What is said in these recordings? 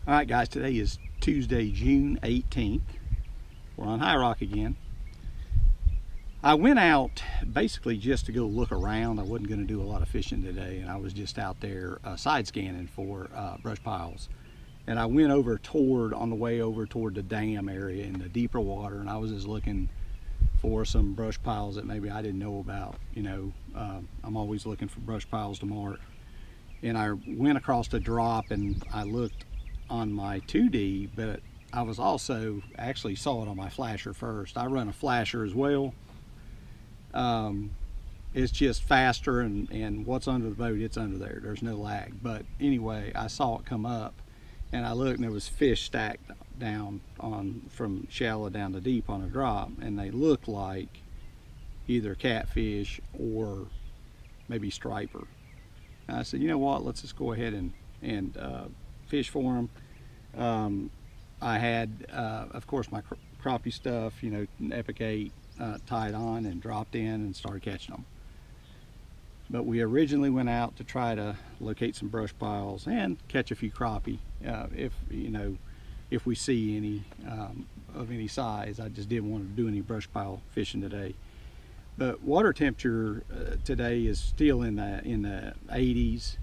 All right, guys, today is Tuesday, June 18th. We're on High Rock again. I went out basically just to go look around. I wasn't going to do a lot of fishing today, and I was just out there side scanning for brush piles. And I went over on the way over toward the dam area in the deeper water, and I was just looking for some brush piles that maybe I didn't know about. You know, I'm always looking for brush piles to mark. And I went across the drop and I looked on my 2D, but I was also actually saw it on my flasher first. I run a flasher as well. It's just faster, and what's under the boat, it's under there. There's no lag. But anyway, I saw it come up and I looked, and there was fish stacked down from shallow down to deep on a drop, and they looked like either catfish or maybe striper. And I said, you know what, let's just go ahead and fish for them. I had, of course, my crappie stuff, you know, Epic 8 tied on and dropped in and started catching them. But we originally went out to try to locate some brush piles and catch a few crappie, if we see any of any size. I just didn't want to do any brush pile fishing today. But water temperature today is still in the 80s.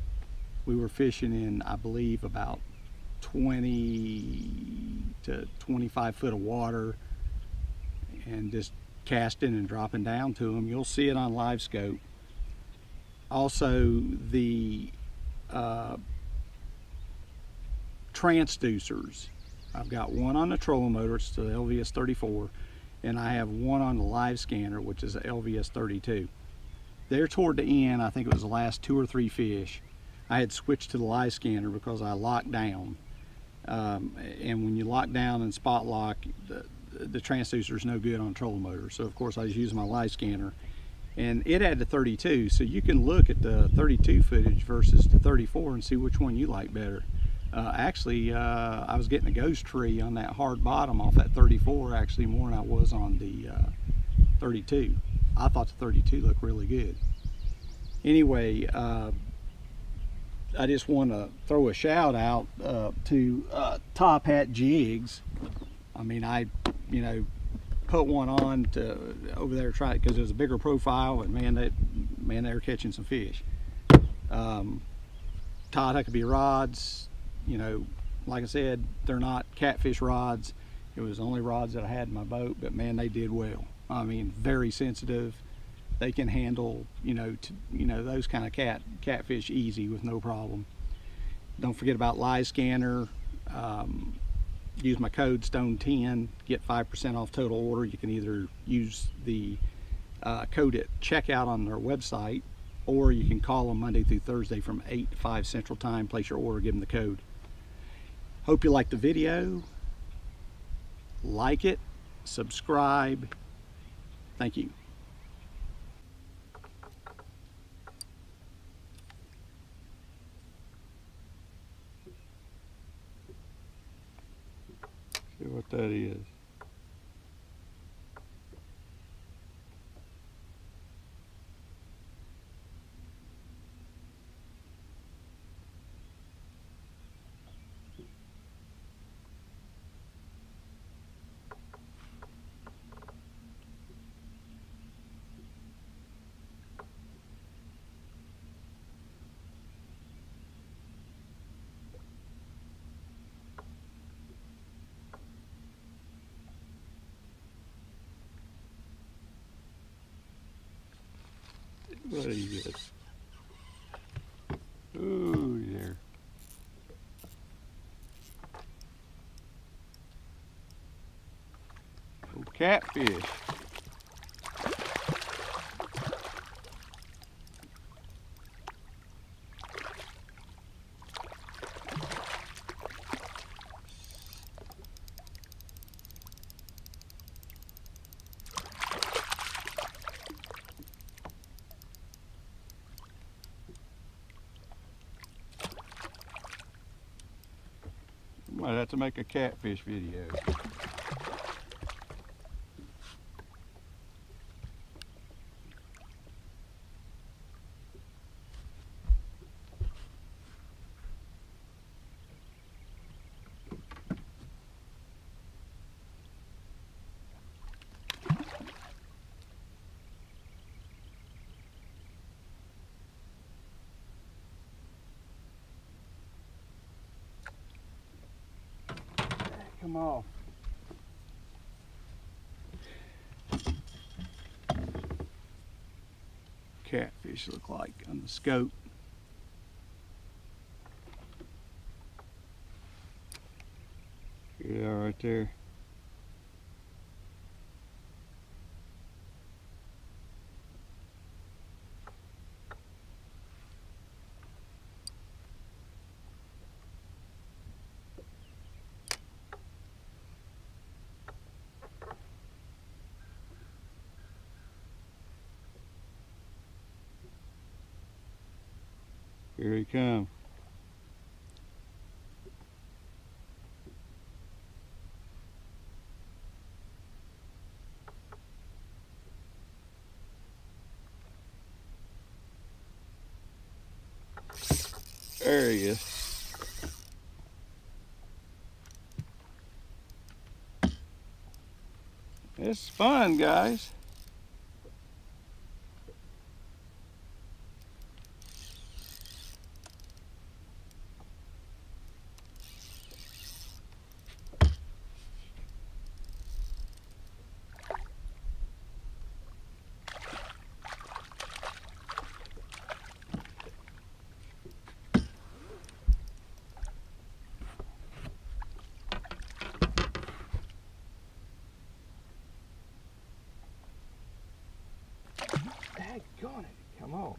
We were fishing in, I believe, about 20 to 25 foot of water and just casting and dropping down to them. You'll see it on Livescope. Also, the transducers. I've got one on the trolling motor, it's the LVS 34, and I have one on the Livescanner, which is the LVS 32. There toward the end, I think it was the last 2 or 3 fish, I had switched to the Livescanner because I locked down. And when you lock down and spot lock, the transducer is no good on a trolling motor. So of course I was using my Livescanner, and it had the 32. So you can look at the 32 footage versus the 34 and see which one you like better. Actually, I was getting a ghost tree on that hard bottom off that 34 actually more than I was on the 32. I thought the 32 looked really good. Anyway, I just want to throw a shout out to Top Hat Jigs. I mean, I put one on to over there try it because it was a bigger profile, and man, they were catching some fish. Todd Huckabee rods, you know, like I said, they're not catfish rods. It was the only rods that I had in my boat, but man, they did well. I mean, very sensitive. They can handle, those kind of catfish easy with no problem. Don't forget about Livescanner. Use my code STONE10, get 5% off total order. You can either use the code at checkout on their website, or you can call them Monday through Thursday from 8 to 5 Central Time, place your order, give them the code. Hope you liked the video. Like it, subscribe. Thank you. See what that is. What is it? Ooh, there. Oh, catfish. Might have to make a catfish video. come off. Catfish look like on the scope. Yeah, right there. Here he comes. There he is. It's fun, guys. Daggone it, come on.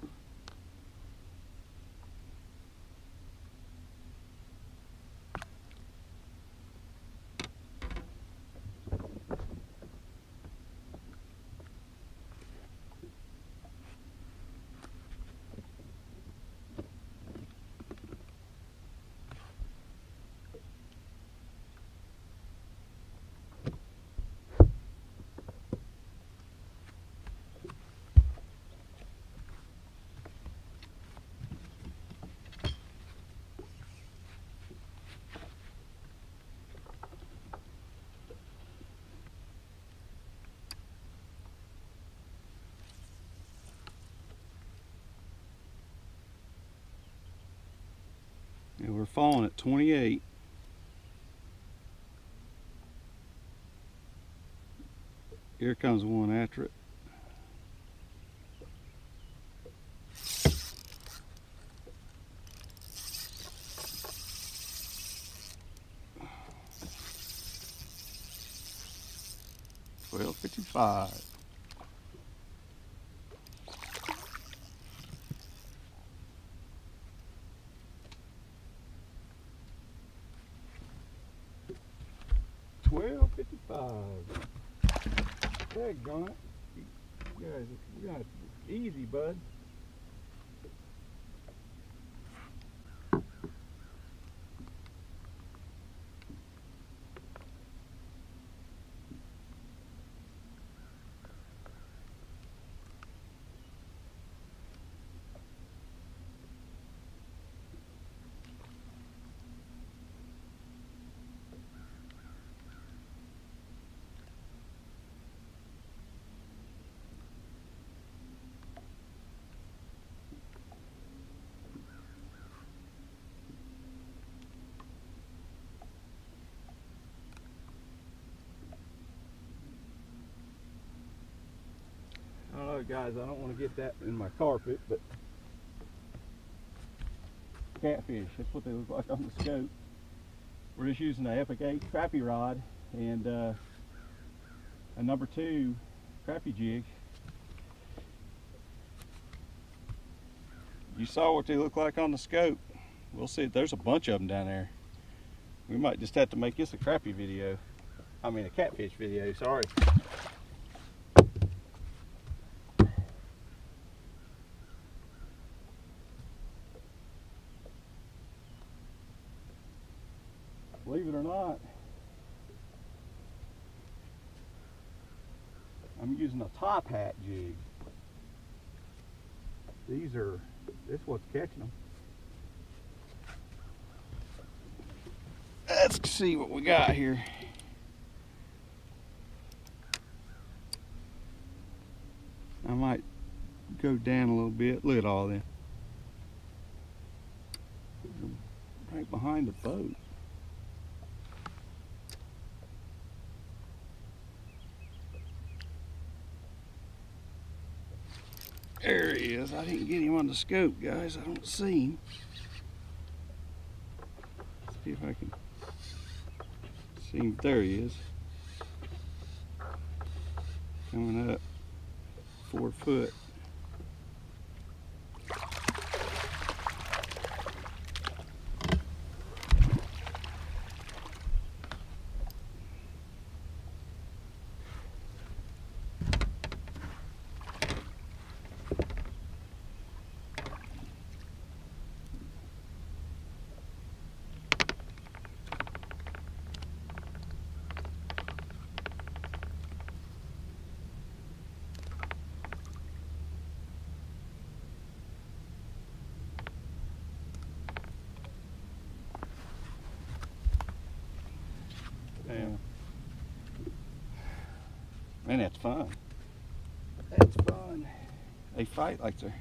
And we're falling at 28. Here comes one after it. $12.55. $12.55. Daggone it. You guys, you got it easy, bud. I don't know, guys, I don't want to get that in my carpet, but catfish, that's what they look like on the scope. We're just using an Epic 8 crappie rod and a number 2 crappie jig. You saw what they look like on the scope. We'll see. There's a bunch of them down there. We might just have to make this a crappie video. I mean a catfish video, sorry. Believe it or not, I'm using a top hat jig. This is what's catching them. Let's see what we got here. I might go down a little bit. Look at all them. Right behind the boat. There he is. I didn't get him on the scope, guys. I don't see him. Let's see if I can see him. There he is. Coming up 4 foot. Man, that's fun. That's fun. They fight like they're...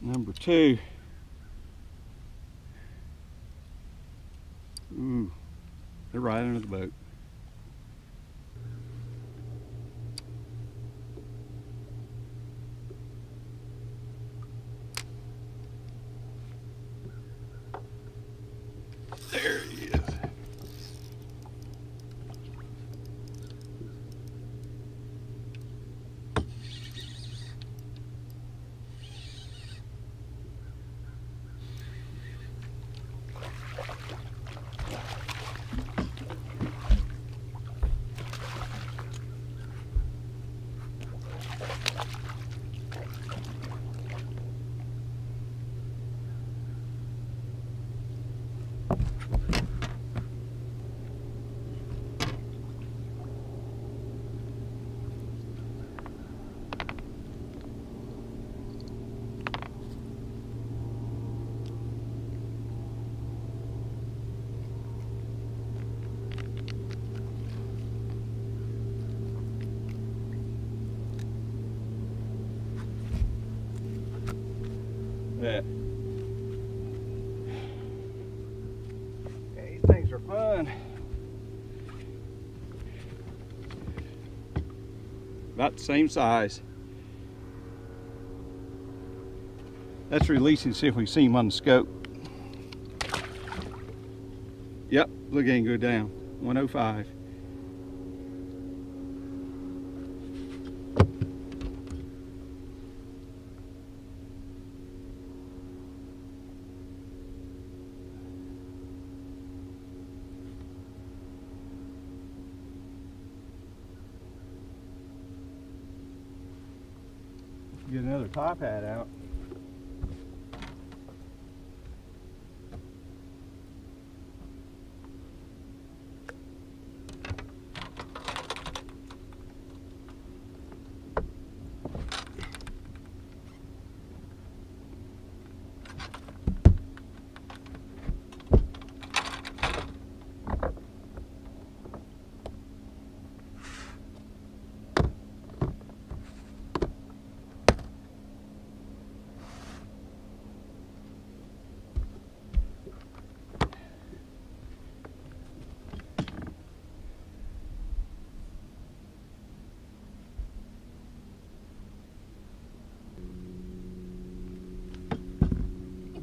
Number 2. Ooh, they're right under the boat. There he is. Yeah. Hey, these things are fun. About the same size. Let's release and see if we see him on the scope. Yep, look, ain't go down. 105. Get another top hat out.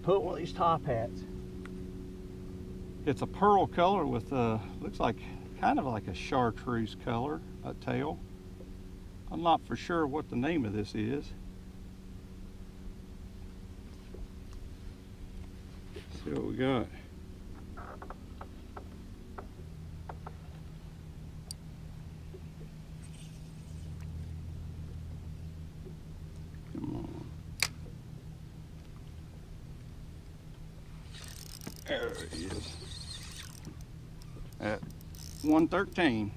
Put one of these top hats. It's a pearl color with looks like kind of like a chartreuse color tail. I'm not for sure what the name of this is. Let's see what we got. There he is. At 113.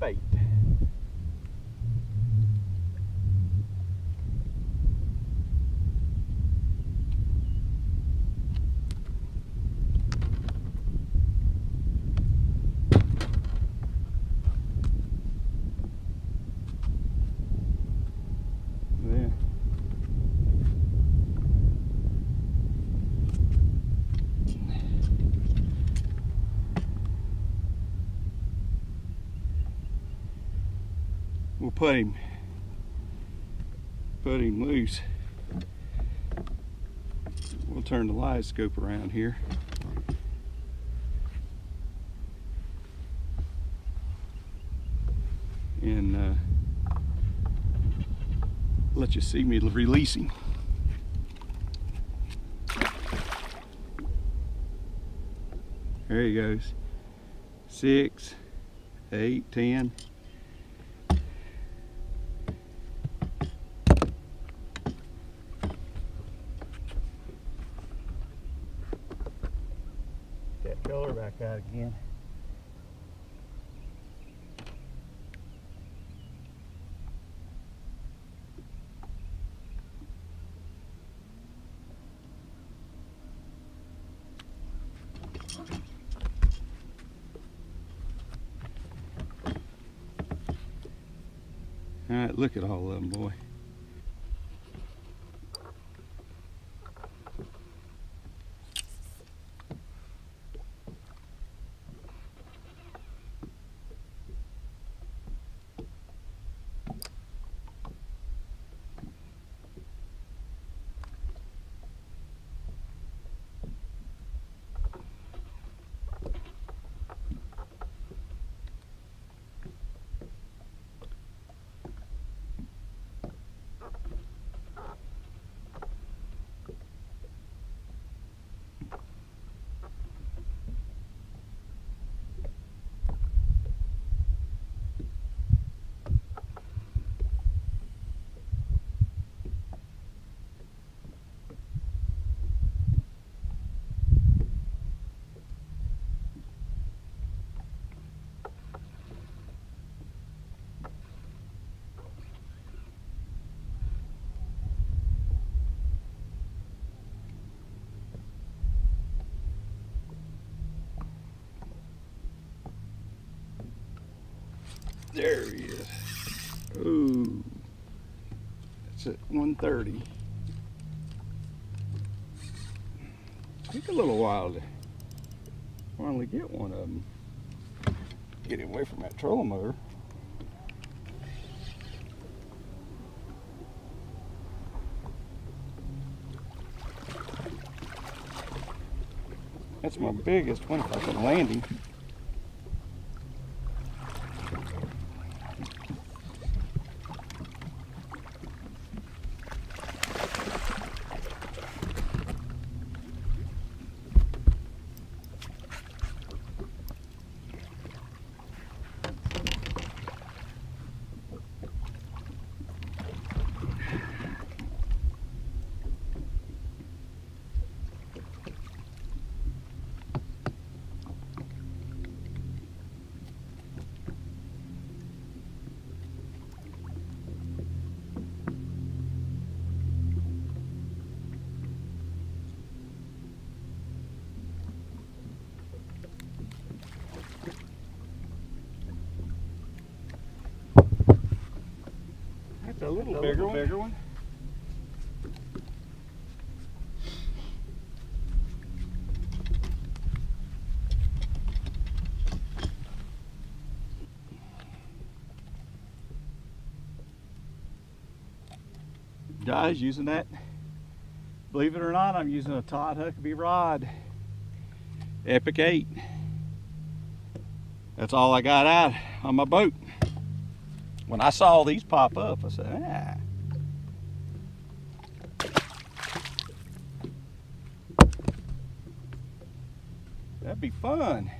bait. Yeah. We'll put him loose. We'll turn the Livescope around here. And let you see me releasing. There he goes. 6, 8, 10. That color back out again. All right, look at all of them, boy. There he is. Ooh, that's at 130. Took a little while to finally get one of them. Get him away from that trolling motor. That's my biggest one if I can land him. A little bigger one. Guys, using that, believe it or not, I'm using a Todd Huckabee rod, Epic 8. That's all I got out on my boat. When I saw these pop up, I said, ah. That'd be fun.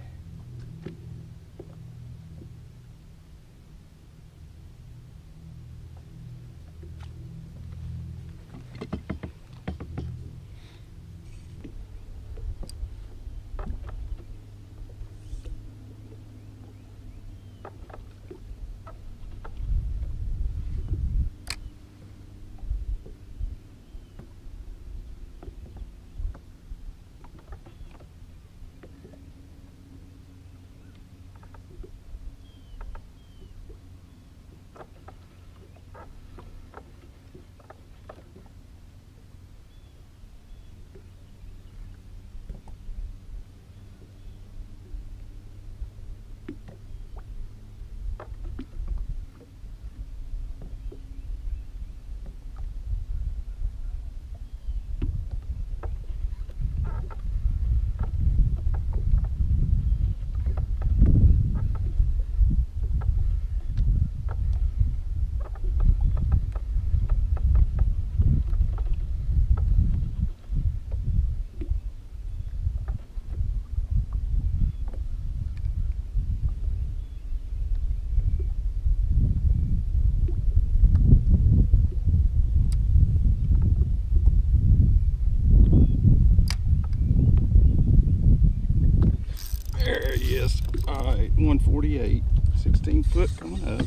is. All right, 148, 16 foot coming up.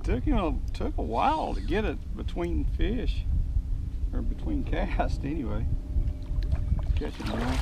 Took a while to get it between fish, or between casts anyway. Catch it now.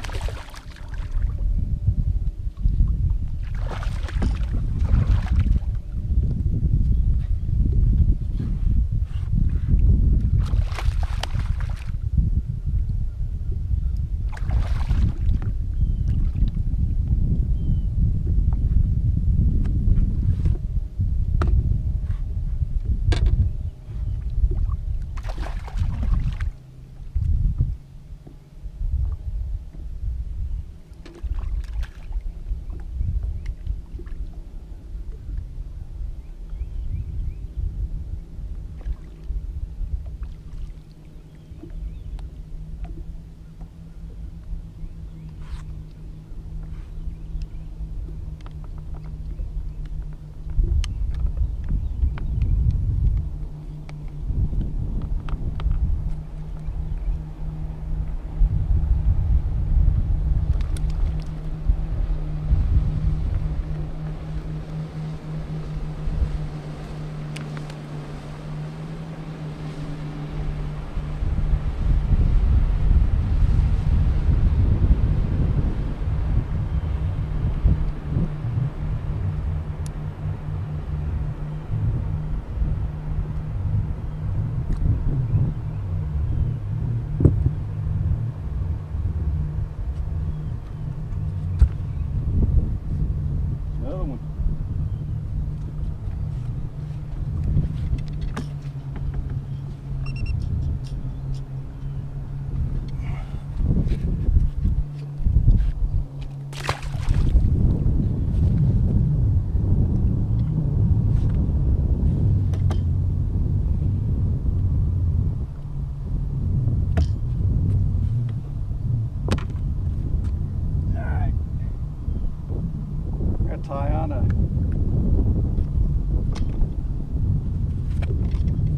Tie on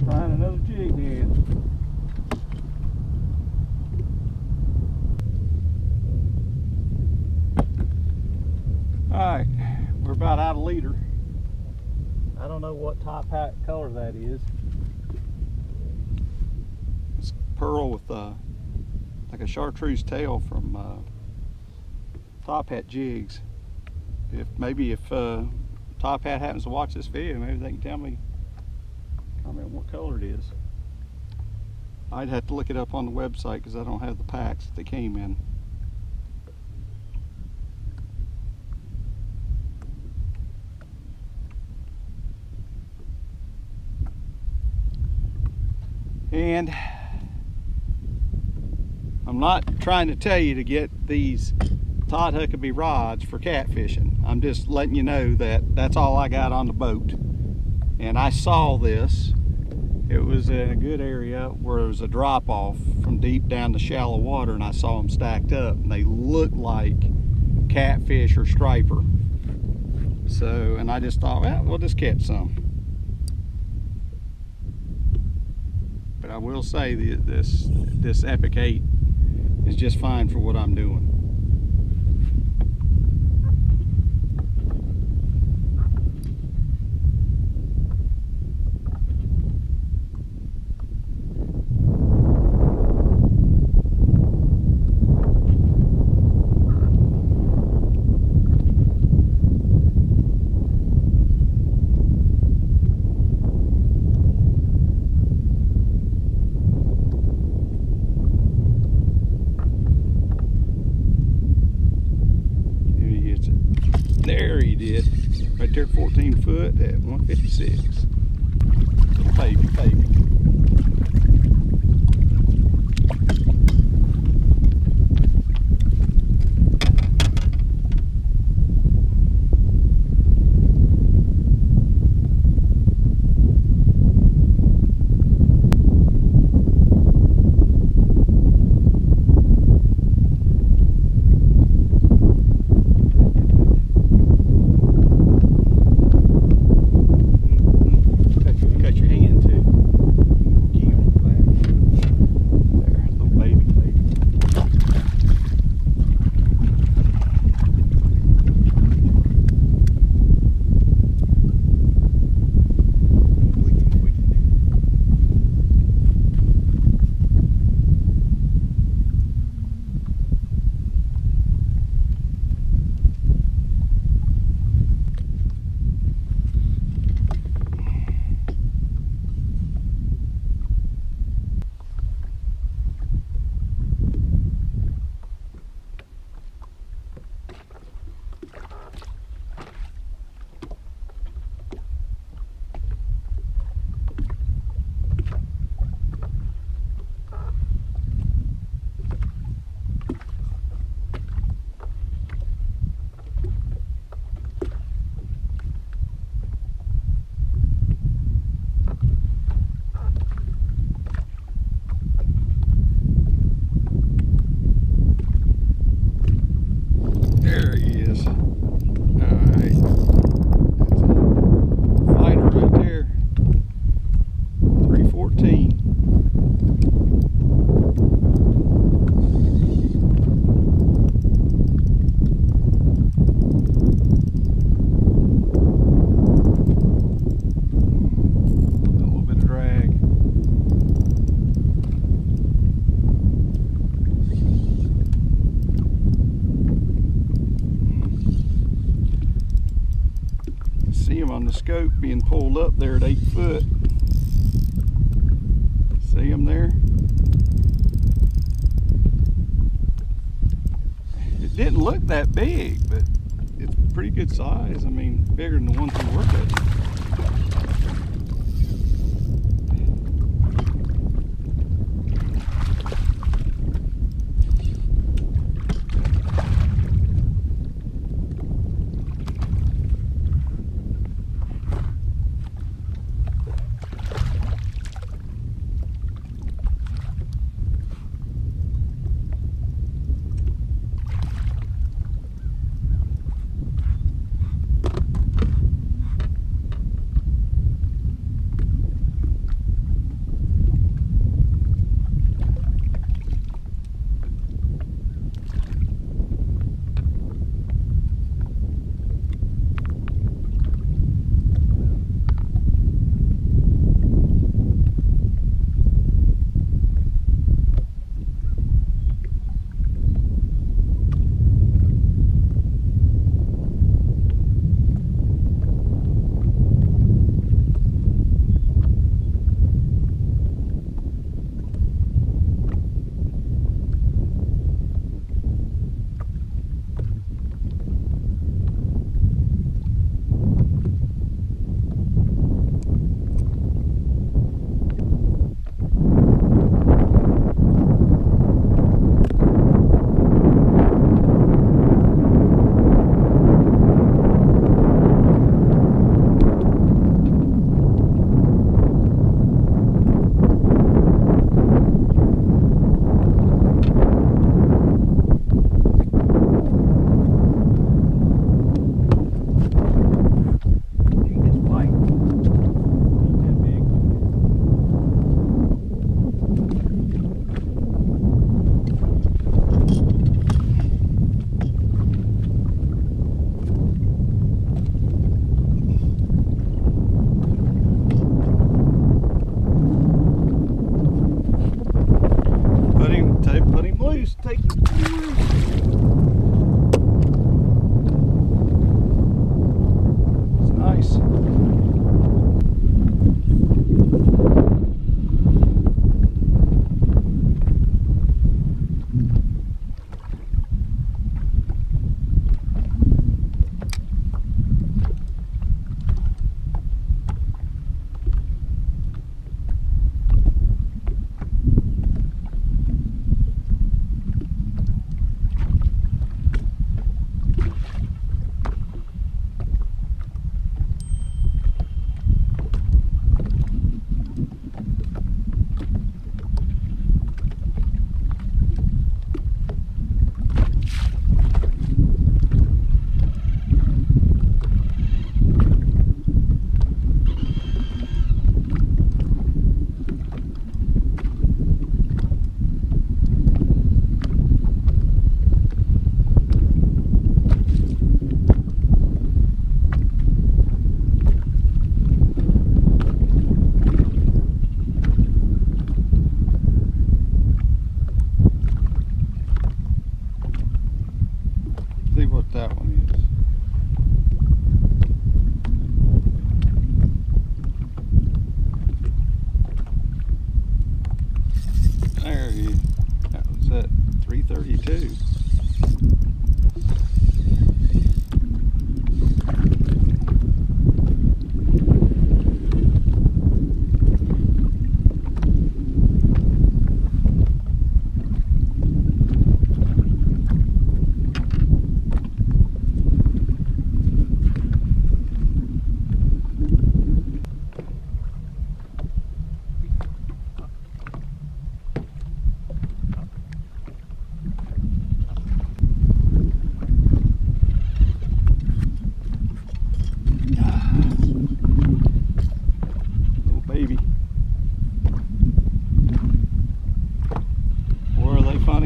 find another jig head. Alright, we're about out of leader. I don't know what top hat color that is. It's pearl with like a chartreuse tail from top hat jigs. Maybe if Top Hat happens to watch this video, maybe they can tell me, comment what color it is. I'd have to look it up on the website because I don't have the packs that they came in. And I'm not trying to tell you to get these Todd Huckabee rods for catfishing. I'm just letting you know that that's all I got on the boat. And I saw this. It was in a good area where there was a drop off from deep down the shallow water, and I saw them stacked up and they looked like catfish or striper. So, and I just thought, well, we'll just catch some. But I will say that this Epic 8 is just fine for what I'm doing. There he did, right there, 14 foot at 156. Baby, baby. see them on the scope being pulled up there at 8 foot. See them there? It didn't look that big, but it's pretty good size. I mean, bigger than the ones we worked at.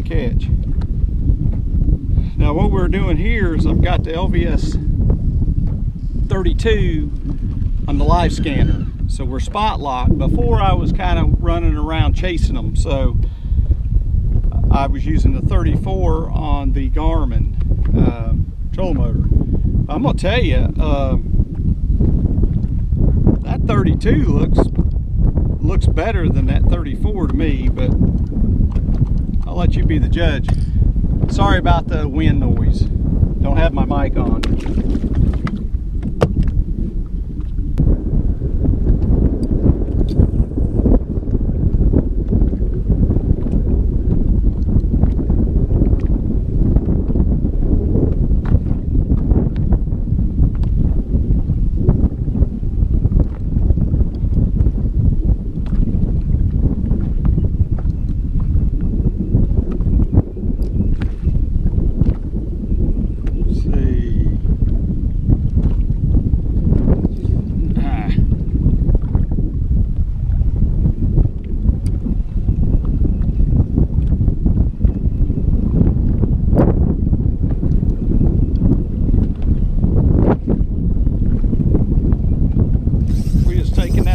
catch. Now what we're doing here is I've got the LVS 32 on the Livescanner. So we're spot locked. Before I was kind of running around chasing them. So I was using the 34 on the Garmin trolling motor. I'm gonna tell you, 32 looks better than that 34 to me, but I'll let you be the judge. Sorry about the wind noise. Don't have my mic on.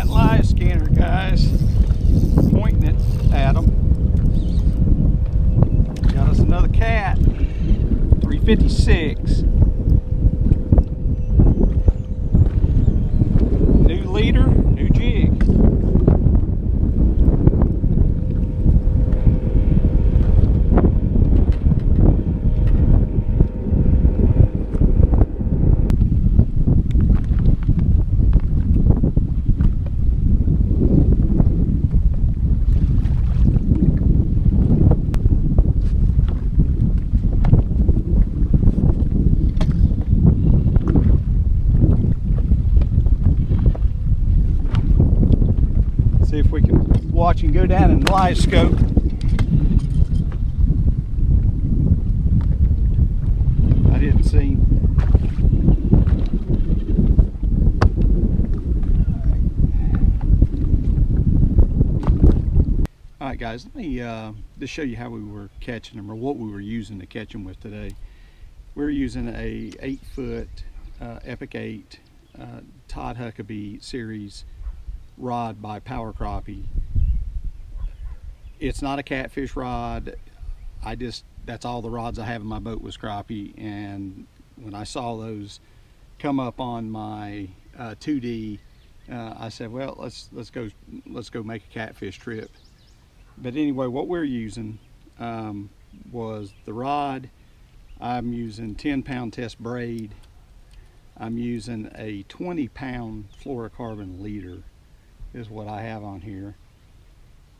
Livescanner, guys, pointing it at them. Got us another cat, 356. New leader, new jig. See if we can watch and go down in Livescope. I didn't see him. Alright guys, let me just show you how we were catching them, or what we were using to catch them with today. We're using a 8-foot Epic 8 Todd Huckabee series rod by Power Crappie. It's not a catfish rod. That's all the rods I have in my boat was crappie, and when I saw those come up on my 2D, I said, well, let's go make a catfish trip. But anyway, what we're using was the rod. I'm using 10-pound test braid. I'm using a 20-pound fluorocarbon leader is what I have on here,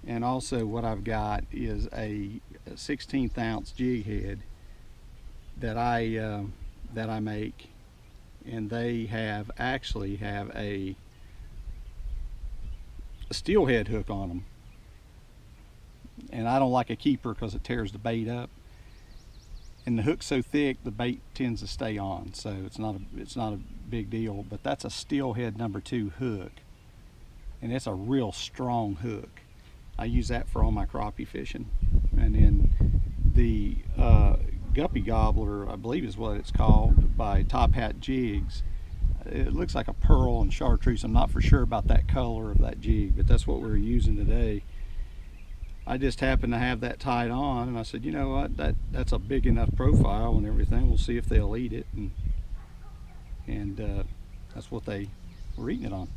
and also what I've got is a 1/16 ounce jig head that I make, and they actually have a steel head hook on them, and I don't like a keeper because it tears the bait up, and the hook's so thick the bait tends to stay on, so it's not a big deal. But that's a steel head #2 hook, and it's a real strong hook. I use that for all my crappie fishing. And then the Guppy Gobbler, I believe is what it's called, by Top Hat Jigs. It looks like a pearl and chartreuse. I'm not for sure about that color of that jig, but that's what we're using today. I just happened to have that tied on, and I said, you know what, that's a big enough profile and everything. We'll see if they'll eat it, and that's what they were eating it on.